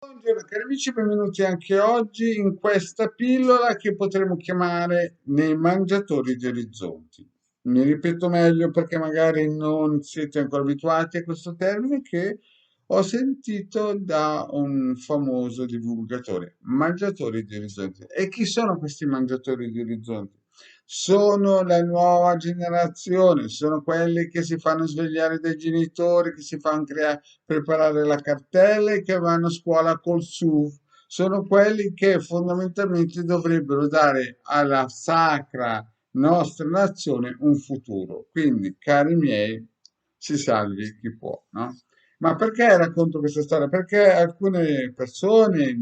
Buongiorno cari amici, benvenuti anche oggi in questa pillola che potremmo chiamare nei mangiatori di orizzonti. Mi ripeto meglio perché magari non siete ancora abituati a questo termine che ho sentito da un famoso divulgatore, mangiatori di orizzonti. E chi sono questi mangiatori di orizzonti? Sono la nuova generazione, sono quelli che si fanno svegliare dai genitori, che si fanno preparare la cartella e che vanno a scuola col SUV. Sono quelli che fondamentalmente dovrebbero dare alla sacra nostra nazione un futuro. Quindi, cari miei, si salvi chi può, no? Ma perché racconto questa storia? Perché alcune persone,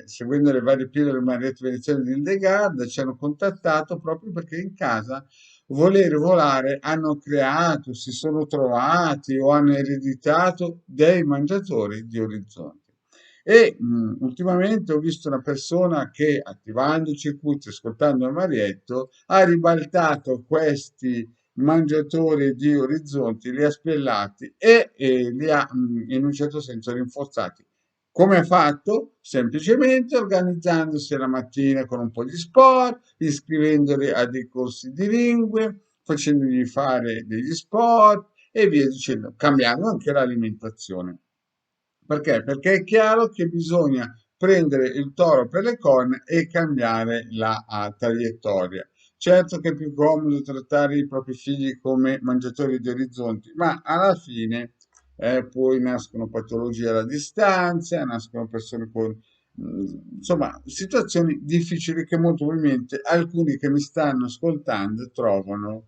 seguendo le varie pillole Mariette Veneziane di Hildegard, ci hanno contattato proprio perché in casa volere volare hanno creato, si sono trovati o hanno ereditato dei mangiatori di orizzonti. E ultimamente ho visto una persona che attivando i circuiti, ascoltando il Marietto, ha ribaltato questi mangiatori di orizzonti, li ha spellati e li ha in un certo senso rinforzati. Come ha fatto? Semplicemente organizzandosi la mattina con un po' di sport, iscrivendoli a dei corsi di lingue, facendogli fare degli sport e via dicendo, cambiando anche l'alimentazione. Perché? Perché è chiaro che bisogna prendere il toro per le corna e cambiare la traiettoria. Certo che è più comodo trattare i propri figli come mangiatori di orizzonti, ma alla fine poi nascono patologie alla distanza, nascono persone con insomma situazioni difficili che molto probabilmente alcuni che mi stanno ascoltando trovano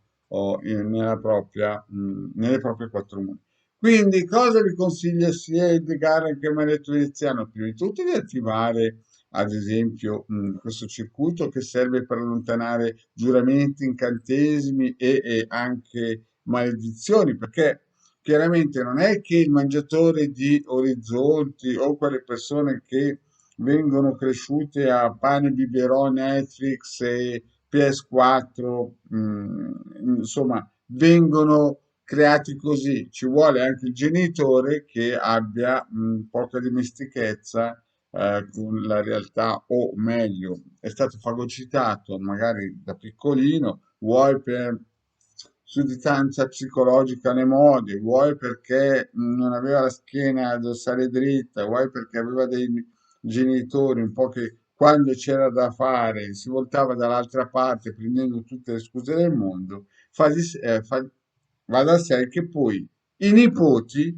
nelle proprie quattro mura. Quindi, cosa vi consiglia sia Edgar che Maletto Veneziano? Prima di tutto di attivare, ad esempio, questo circuito che serve per allontanare giuramenti, incantesimi e anche maledizioni, perché chiaramente non è che il mangiatore di orizzonti o quelle persone che vengono cresciute a pane, biberon, Netflix e PS4, insomma, vengono creati così. Ci vuole anche il genitore che abbia poca dimestichezza con la realtà, o meglio, è stato fagocitato magari da piccolino, vuoi per sudditanza psicologica alle mode, vuoi perché non aveva la schiena dorsale dritta, vuoi perché aveva dei genitori un po' che quando c'era da fare si voltava dall'altra parte prendendo tutte le scuse del mondo, va da sé che poi i nipoti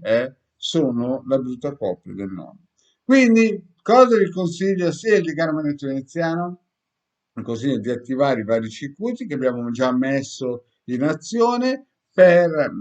sono la brutta coppia del nonno. Quindi, cosa vi consiglio sia il Garmanetto veneziano? Vi consiglio di attivare i vari circuiti che abbiamo già messo in azione per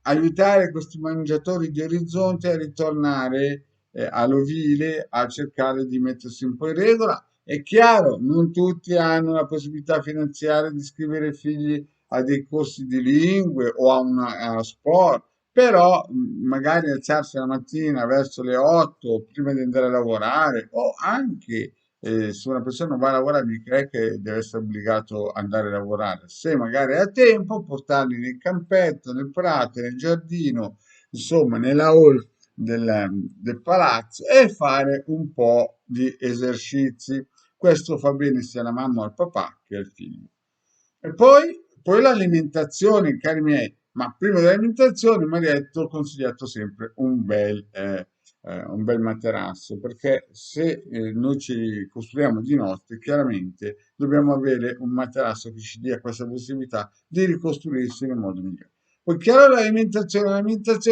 aiutare questi mangiatori di orizzonte a ritornare all'ovile, a cercare di mettersi un po' in regola. È chiaro, non tutti hanno la possibilità finanziaria di iscrivere i figli a dei corsi di lingue o a sport, però magari alzarsi la mattina verso le 8 prima di andare a lavorare o anche se una persona non va a lavorare mica è che deve essere obbligato ad andare a lavorare. Se magari ha tempo, portarli nel campetto, nel prato, nel giardino, insomma, nella hall del palazzo e fare un po' di esercizi. Questo fa bene sia alla mamma o al papà che al figlio. E poi l'alimentazione, cari miei, ma prima dell'alimentazione mi ha detto, ho consigliato sempre un bel materasso, perché se noi ci costruiamo di notte, chiaramente dobbiamo avere un materasso che ci dia questa possibilità di ricostruirsi nel modo migliore. Poi chiaro l'alimentazione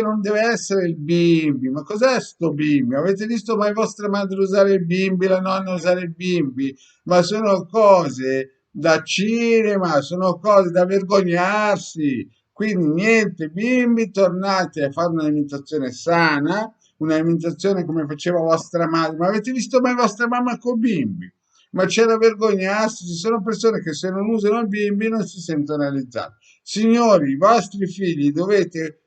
non deve essere il bimbi, ma cos'è sto bimbi? Avete visto mai vostra madre usare il bimbi, la nonna usare il bimbi? Ma sono cose da cinema, sono cose da vergognarsi. Quindi niente, bimbi, tornate a fare un'alimentazione sana, un'alimentazione come faceva vostra madre. Ma avete visto mai vostra mamma con bimbi? Ma c'è da vergognarsi, ci sono persone che se non usano il bimbi non si sentono realizzate. Signori, i vostri figli dovete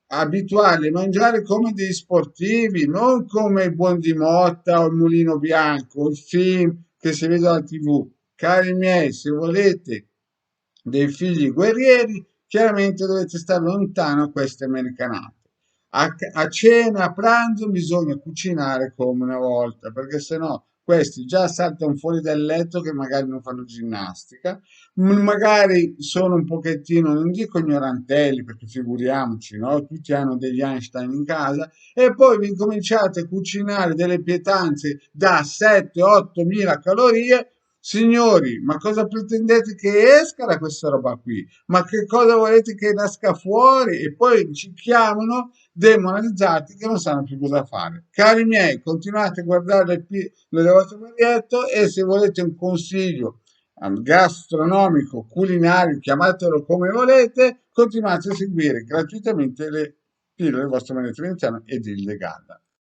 abituarli a mangiare come dei sportivi, non come il Buon di Motta o il Mulino Bianco, il film che si vede alla TV. Cari miei, se volete dei figli guerrieri, chiaramente dovete stare lontano da queste americanate. a cena, a pranzo bisogna cucinare come una volta, perché sennò questi già saltano fuori dal letto che magari non fanno ginnastica, magari sono un pochettino, non dico ignorantelli, perché figuriamoci, no? Tutti hanno degli Einstein in casa, e poi vi incominciate a cucinare delle pietanze da 7-8 mila calorie. Signori, ma cosa pretendete che esca da questa roba qui? Ma che cosa volete che nasca fuori? E poi ci chiamano demoralizzati che non sanno più cosa fare. Cari miei, continuate a guardare le vostre Marietto, e se volete un consiglio gastronomico, culinario, chiamatelo come volete, continuate a seguire gratuitamente le pillole del vostro Marietto veneziano ed illegale.